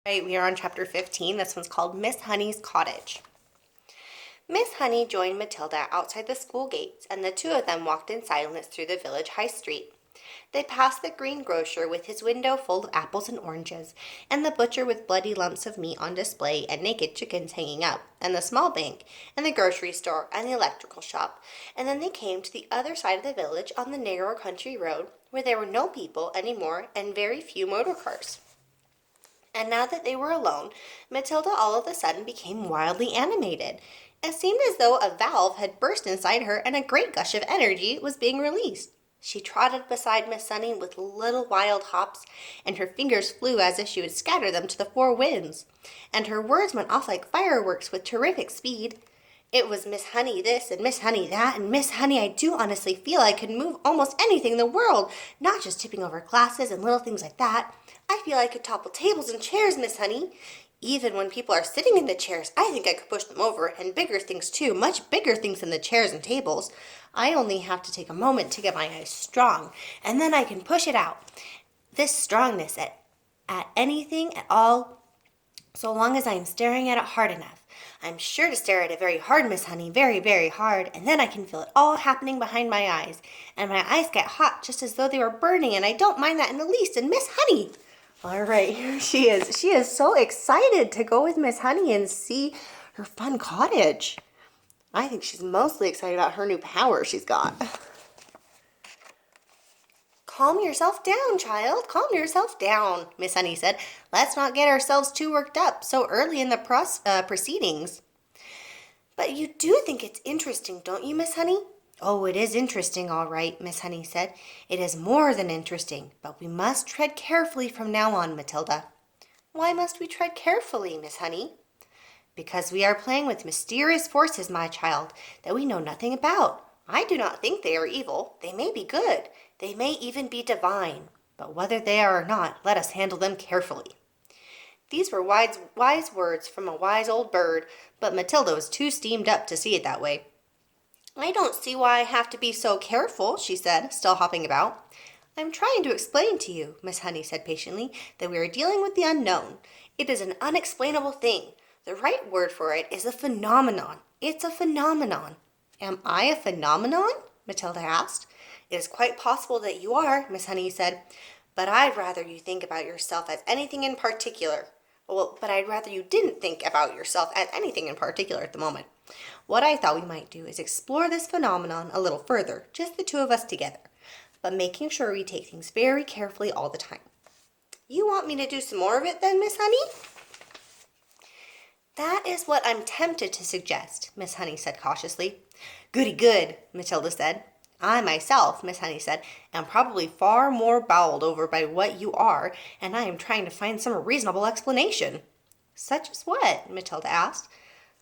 Right, we are on chapter 15. This one's called Miss Honey's Cottage. Miss Honey joined Matilda outside the school gates, and the two of them walked in silence through the village high street. They passed the green grocer with his window full of apples and oranges, and the butcher with bloody lumps of meat on display and naked chickens hanging up, and the small bank, and the grocery store, and the electrical shop, and then they came to the other side of the village on the narrow country road where there were no people any more and very few motor cars. And now that they were alone, Matilda all of a sudden became wildly animated. It seemed as though a valve had burst inside her and a great gush of energy was being released. She trotted beside Miss Sunny with little wild hops, and her fingers flew as if she would scatter them to the four winds. And her words went off like fireworks with terrific speed. It was Miss Honey this and Miss Honey that, and Miss Honey, I do honestly feel I could move almost anything in the world, not just tipping over glasses and little things like that. I feel I could topple tables and chairs, Miss Honey. Even when people are sitting in the chairs, I think I could push them over, and bigger things too, much bigger things than the chairs and tables. I only have to take a moment to get my eyes strong, and then I can push it out. This strongness at anything at all, so long as I am staring at it hard enough. I'm sure to stare at it very hard, Miss Honey, very, very hard, and then I can feel it all happening behind my eyes, and my eyes get hot just as though they were burning, and I don't mind that in the least, and Miss Honey... All right, here she is. She is so excited to go with Miss Honey and see her fun cottage. I think she's mostly excited about her new power she's got. Calm yourself down, child. Calm yourself down, Miss Honey said. Let's not get ourselves too worked up so early in the proceedings. But you do think it's interesting, don't you, Miss Honey? Oh, it is interesting, all right, Miss Honey said. It is more than interesting, but we must tread carefully from now on, Matilda. Why must we tread carefully, Miss Honey? Because we are playing with mysterious forces, my child, that we know nothing about. I do not think they are evil. They may be good. They may even be divine. But whether they are or not, let us handle them carefully. These were wise words from a wise old bird, but Matilda was too steamed up to see it that way. I don't see why I have to be so careful, she said, still hopping about. I'm trying to explain to you, Miss Honey said patiently, that we are dealing with the unknown. It is an unexplainable thing. The right word for it is a phenomenon. It's a phenomenon. Am I a phenomenon? Matilda asked. It is quite possible that you are, Miss Honey said, but I'd rather you think about yourself as anything in particular. But I'd rather you didn't think about yourself as anything in particular at the moment. What I thought we might do is explore this phenomenon a little further, just the two of us together, but making sure we take things very carefully all the time. You want me to do some more of it then, Miss Honey? That is what I'm tempted to suggest, Miss Honey said cautiously. Goody good, Matilda said. I myself, Miss Honey said, am probably far more bowled over by what you are, and I am trying to find some reasonable explanation. Such as what? Matilda asked.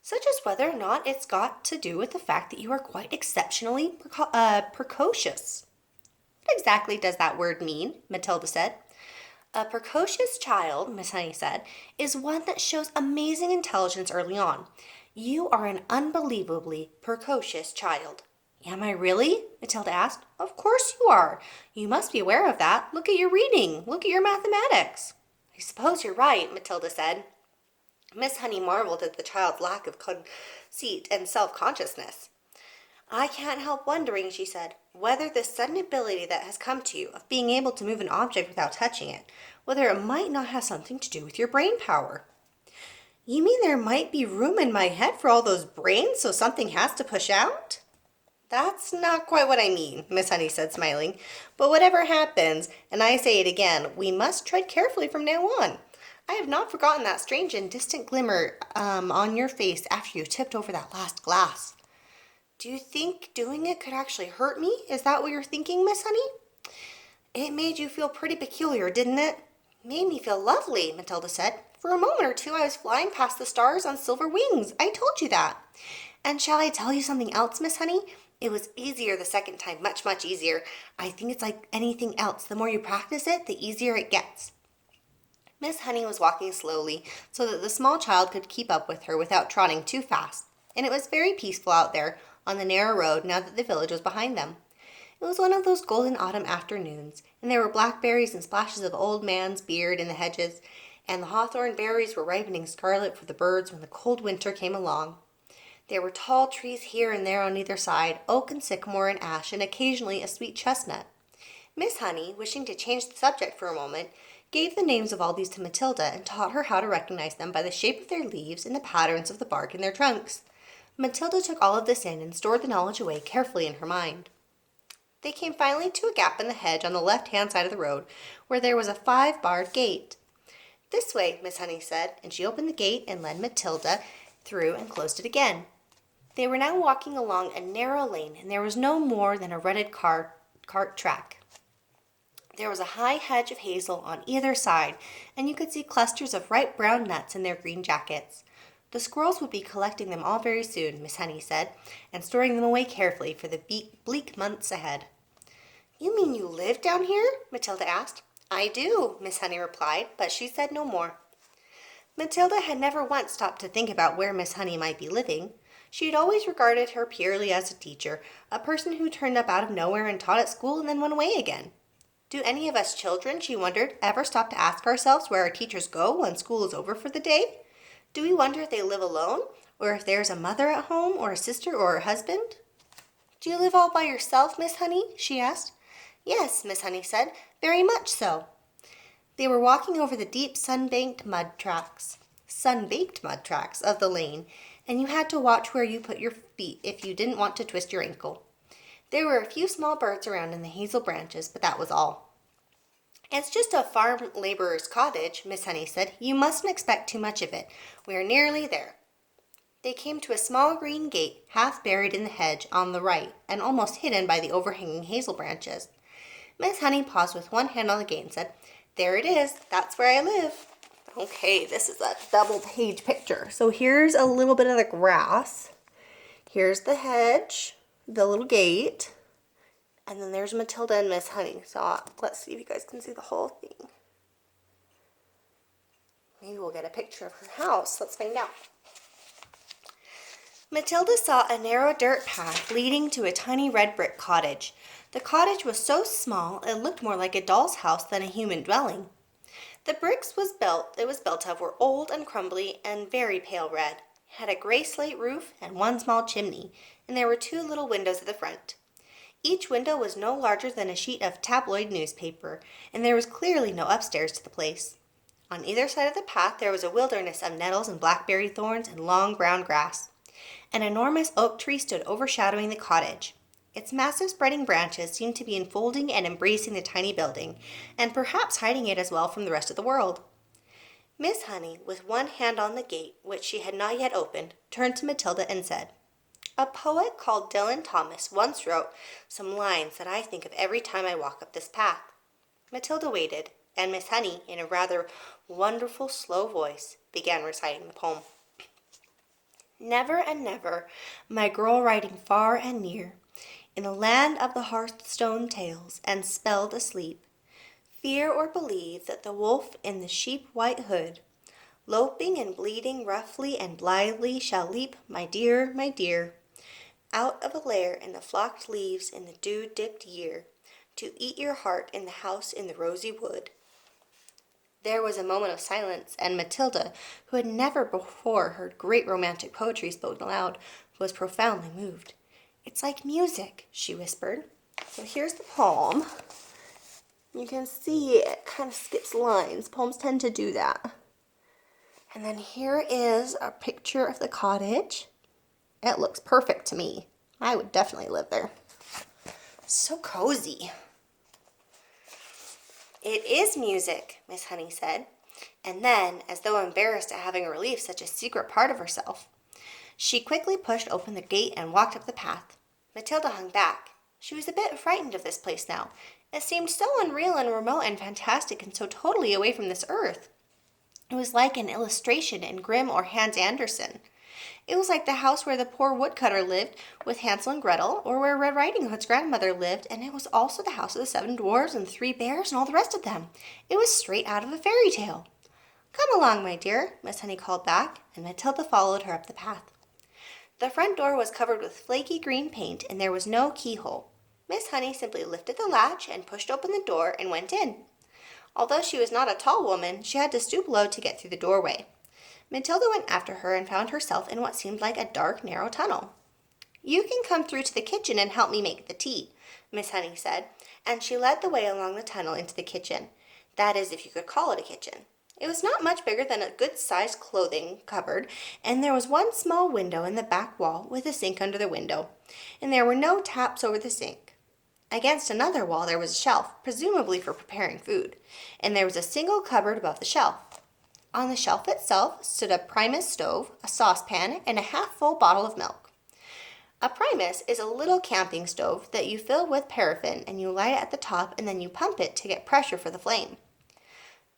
Such as whether or not it's got to do with the fact that you are quite exceptionally precocious. What exactly does that word mean? Matilda said. A precocious child, Miss Honey said, is one that shows amazing intelligence early on. You are an unbelievably precocious child. Am I really? Matilda asked. Of course you are. You must be aware of that. Look at your reading. Look at your mathematics. I suppose you're right, Matilda said. Miss Honey marveled at the child's lack of conceit and self-consciousness. I can't help wondering, she said, whether this sudden ability that has come to you of being able to move an object without touching it, whether it might not have something to do with your brain power. You mean there might be room in my head for all those brains, so something has to push out? That's not quite what I mean, Miss Honey said, smiling. But whatever happens, and I say it again, we must tread carefully from now on. I have not forgotten that strange and distant glimmer on your face after you tipped over that last glass. Do you think doing it could actually hurt me? Is that what you're thinking, Miss Honey? It made you feel pretty peculiar, didn't it? Made me feel lovely, Matilda said. For a moment or two I was flying past the stars on silver wings. I told you that. And shall I tell you something else, Miss Honey? It was easier the second time, much, much easier. I think it's like anything else. The more you practice it, the easier it gets. Miss Honey was walking slowly so that the small child could keep up with her without trotting too fast, and it was very peaceful out there on the narrow road now that the village was behind them. It was one of those golden autumn afternoons, and there were blackberries and splashes of old man's beard in the hedges, and the hawthorn berries were ripening scarlet for the birds when the cold winter came along. There were tall trees here and there on either side, oak and sycamore and ash, and occasionally a sweet chestnut. Miss Honey, wishing to change the subject for a moment, gave the names of all these to Matilda and taught her how to recognize them by the shape of their leaves and the patterns of the bark in their trunks. Matilda took all of this in and stored the knowledge away carefully in her mind. They came finally to a gap in the hedge on the left-hand side of the road, where there was a 5-barred gate. "This way," Miss Honey said, and she opened the gate and led Matilda through and closed it again. They were now walking along a narrow lane, and there was no more than a rutted cart track. There was a high hedge of hazel on either side, and you could see clusters of ripe brown nuts in their green jackets. The squirrels would be collecting them all very soon, Miss Honey said, and storing them away carefully for the bleak months ahead. "You mean you live down here?" Matilda asked. "I do," Miss Honey replied, but she said no more. Matilda had never once stopped to think about where Miss Honey might be living. She had always regarded her purely as a teacher, a person who turned up out of nowhere and taught at school and then went away again. Do any of us children, she wondered, ever stop to ask ourselves where our teachers go when school is over for the day? Do we wonder if they live alone, or if there's a mother at home, or a sister, or a husband? "Do you live all by yourself, Miss Honey?" she asked. "Yes," Miss Honey said, "very much so." They were walking over the deep sun-baked mud tracks of the lane, and you had to watch where you put your feet if you didn't want to twist your ankle. There were a few small birds around in the hazel branches, but that was all. "It's just a farm laborer's cottage," Miss Honey said. "You mustn't expect too much of it. We are nearly there." They came to a small green gate, half buried in the hedge on the right, and almost hidden by the overhanging hazel branches. Miss Honey paused with one hand on the gate and said, "There it is. That's where I live." Okay, this is a double-page picture. So here's a little bit of the grass. Here's the hedge, the little gate, and then there's Matilda and Miss Honey. So let's see if you guys can see the whole thing. Maybe we'll get a picture of her house. Let's find out. Matilda saw a narrow dirt path leading to a tiny red brick cottage. The cottage was so small it looked more like a doll's house than a human dwelling. The bricks it was built of were old and crumbly and very pale red. It had a gray slate roof and one small chimney, and there were 2 little windows at the front. Each window was no larger than a sheet of tabloid newspaper, and there was clearly no upstairs to the place. On either side of the path there was a wilderness of nettles and blackberry thorns and long brown grass. An enormous oak tree stood overshadowing the cottage. Its massive spreading branches seemed to be enfolding and embracing the tiny building, and perhaps hiding it as well from the rest of the world. Miss Honey, with one hand on the gate, which she had not yet opened, turned to Matilda and said, "A poet called Dylan Thomas once wrote some lines that I think of every time I walk up this path." Matilda waited, and Miss Honey, in a rather wonderful, slow voice, began reciting the poem. "Never and never, my girl riding far and near, in a land of the hearthstone tales, and spelled asleep, fear or believe that the wolf in the sheep-white hood, loping and bleeding roughly and blithely, shall leap, my dear, out of a lair in the flocked leaves in the dew-dipped year, to eat your heart in the house in the rosy wood." There was a moment of silence, and Matilda, who had never before heard great romantic poetry spoken aloud, was profoundly moved. "It's like music," she whispered. So here's the poem. You can see it kind of skips lines. Poems tend to do that. And then here is a picture of the cottage. It looks perfect to me. I would definitely live there. So cozy. "It is music," Miss Honey said, and then, as though embarrassed at having relieved such a secret part of herself, she quickly pushed open the gate and walked up the path. Matilda hung back. She was a bit frightened of this place now. It seemed so unreal and remote and fantastic and so totally away from this earth. It was like an illustration in Grimm or Hans Andersen. It was like the house where the poor woodcutter lived with Hansel and Gretel, or where Red Riding Hood's grandmother lived, and it was also the house of the 7 dwarfs and the 3 bears and all the rest of them. It was straight out of a fairy tale. "Come along, my dear," Miss Honey called back, and Matilda followed her up the path. The front door was covered with flaky green paint, and there was no keyhole. Miss Honey simply lifted the latch and pushed open the door and went in. Although she was not a tall woman, she had to stoop low to get through the doorway. Matilda went after her and found herself in what seemed like a dark, narrow tunnel. "You can come through to the kitchen and help me make the tea," Miss Honey said, and she led the way along the tunnel into the kitchen. That is, if you could call it a kitchen. It was not much bigger than a good-sized clothing cupboard, and there was one small window in the back wall with a sink under the window, and there were no taps over the sink. Against another wall there was a shelf, presumably for preparing food, and there was a single cupboard above the shelf. On the shelf itself stood a Primus stove, a saucepan, and a half-full bottle of milk. A Primus is a little camping stove that you fill with paraffin and you light it at the top and then you pump it to get pressure for the flame.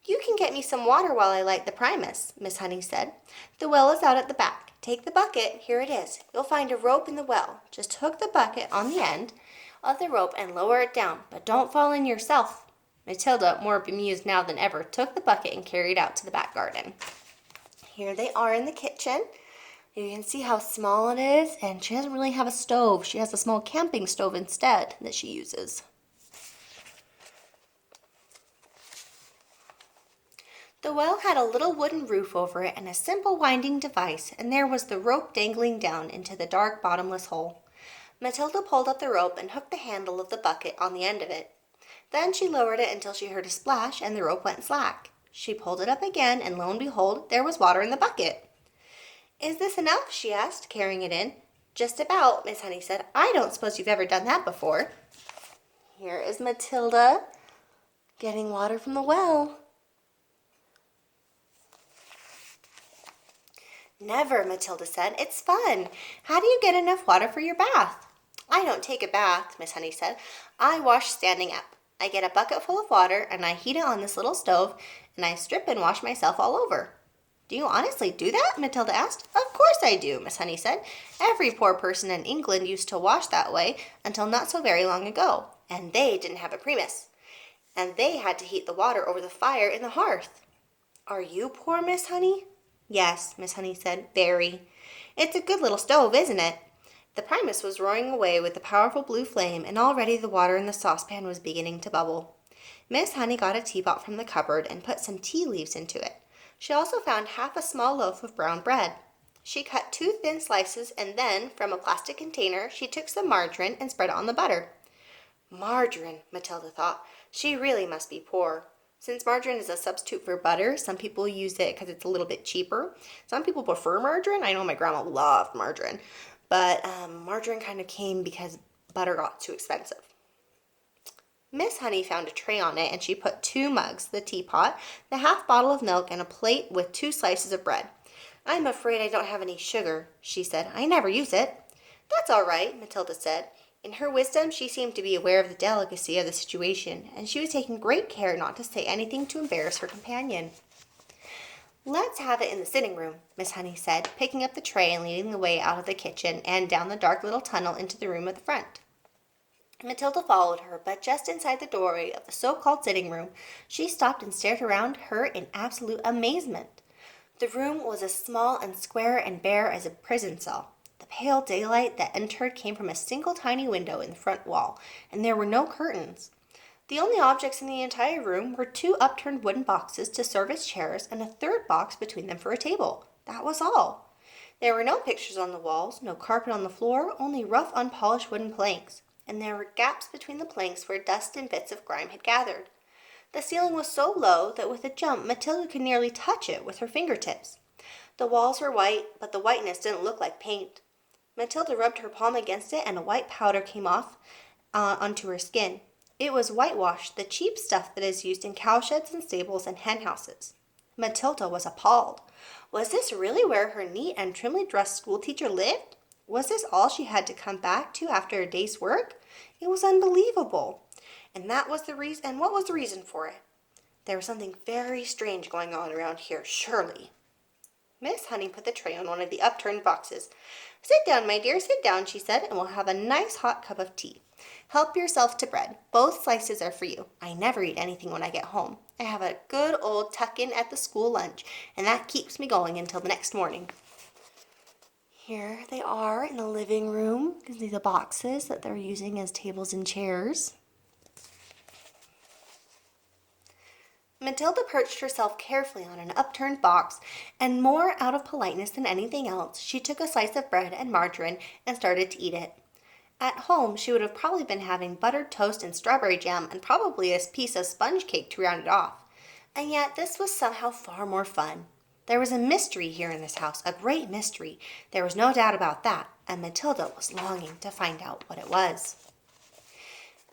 "You can get me some water while I light the Primus," Miss Honey said. "The well is out at the back. Take the bucket. Here it is. You'll find a rope in the well. Just hook the bucket on the end of the rope and lower it down, but don't fall in yourself." Matilda, more bemused now than ever, took the bucket and carried it out to the back garden. Here they are in the kitchen. You can see how small it is, and she doesn't really have a stove. She has a small camping stove instead that she uses. The well had a little wooden roof over it and a simple winding device, and there was the rope dangling down into the dark bottomless hole. Matilda pulled up the rope and hooked the handle of the bucket on the end of it. Then she lowered it until she heard a splash and the rope went slack. She pulled it up again, and lo and behold, there was water in the bucket. "Is this enough?" she asked, carrying it in. "Just about," Miss Honey said. "I don't suppose you've ever done that before." Here is Matilda getting water from the well. "Never," Matilda said. "It's fun. How do you get enough water for your bath?" "I don't take a bath," Miss Honey said. "I wash standing up. I get a bucket full of water, and I heat it on this little stove, and I strip and wash myself all over." "Do you honestly do that?" Matilda asked. "Of course I do," Miss Honey said. "Every poor person in England used to wash that way until not so very long ago, and they didn't have a Primus, and they had to heat the water over the fire in the hearth." "Are you poor, Miss Honey?" "Yes," Miss Honey said, "very. It's a good little stove, isn't it?" The Primus was roaring away with the powerful blue flame, and already the water in the saucepan was beginning to bubble. Miss Honey got a teapot from the cupboard and put some tea leaves into it. She also found half a small loaf of brown bread. She cut 2 thin slices, and then, from a plastic container, she took some margarine and spread it on the butter. Margarine, Matilda thought. She really must be poor. Since margarine is a substitute for butter, some people use it because it's a little bit cheaper. Some people prefer margarine. I know my grandma loved margarine. But margarine kind of came because butter got too expensive. Miss Honey found a tray on it, and she put 2 mugs, the teapot, the half bottle of milk, and a plate with 2 slices of bread. "I'm afraid I don't have any sugar," she said. "I never use it." "That's all right," Matilda said. In her wisdom, she seemed to be aware of the delicacy of the situation, and she was taking great care not to say anything to embarrass her companion. "Let's have it in the sitting room," Miss Honey said, picking up the tray and leading the way out of the kitchen and down the dark little tunnel into the room at the front. Matilda followed her, but just inside the doorway of the so-called sitting room, she stopped and stared around her in absolute amazement. The room was as small and square and bare as a prison cell. The pale daylight that entered came from a single tiny window in the front wall, and there were no curtains. The only objects in the entire room were 2 upturned wooden boxes to serve as chairs and a third box between them for a table. That was all. There were no pictures on the walls, no carpet on the floor, only rough, unpolished wooden planks, and there were gaps between the planks where dust and bits of grime had gathered. The ceiling was so low that with a jump Matilda could nearly touch it with her fingertips. The walls were white, but the whiteness didn't look like paint. Matilda rubbed her palm against it, and a white powder came off onto her skin. It was whitewash, the cheap stuff that is used in cowsheds and stables and hen houses. Matilda was appalled. Was this really where her neat and trimly dressed schoolteacher lived? Was this all she had to come back to after a day's work? It was unbelievable. And what was the reason for it? There was something very strange going on around here, surely. Miss Honey put the tray on one of the upturned boxes. "Sit down, my dear, sit down," she said, "and we'll have a nice hot cup of tea. Help yourself to bread. Both slices are for you. I never eat anything when I get home. I have a good old tuck-in at the school lunch, and that keeps me going until the next morning." Here they are in the living room. You can see the boxes that they're using as tables and chairs. Matilda perched herself carefully on an upturned box, and more out of politeness than anything else, she took a slice of bread and margarine and started to eat it. At home, she would have probably been having buttered toast and strawberry jam and probably a piece of sponge cake to round it off. And yet, this was somehow far more fun. There was a mystery here in this house, a great mystery. There was no doubt about that, and Matilda was longing to find out what it was.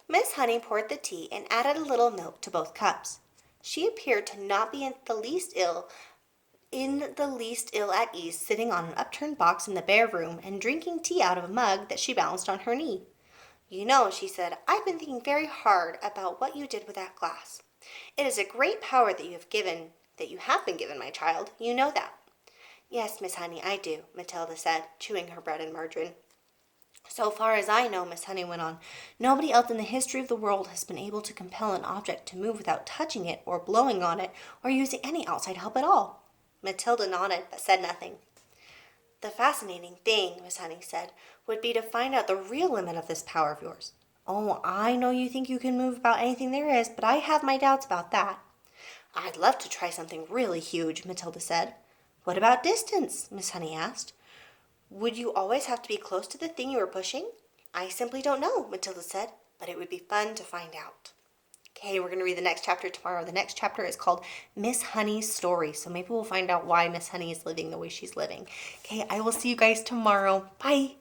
Miss Honey poured the tea and added a little milk to both cups. She appeared to not be in the least ill at ease, sitting on an upturned box in the bare room and drinking tea out of a mug that she balanced on her knee. "You know," she said, "I've been thinking very hard about what you did with that glass. It is a great power that you have been given, my child. You know that." "Yes, Miss Honey, I do," Matilda said, chewing her bread and margarine. "So far as I know," Miss Honey went on, "nobody else in the history of the world has been able to compel an object to move without touching it or blowing on it or using any outside help at all." Matilda nodded but said nothing. "The fascinating thing," Miss Honey said, "would be to find out the real limit of this power of yours. Oh, I know you think you can move about anything there is, but I have my doubts about that." "I'd love to try something really huge," Matilda said. "What about distance?" Miss Honey asked. "Would you always have to be close to the thing you were pushing?" "I simply don't know," Matilda said, "but it would be fun to find out." Okay, we're going to read the next chapter tomorrow. The next chapter is called Miss Honey's Story, so maybe we'll find out why Miss Honey is living the way she's living. Okay, I will see you guys tomorrow. Bye.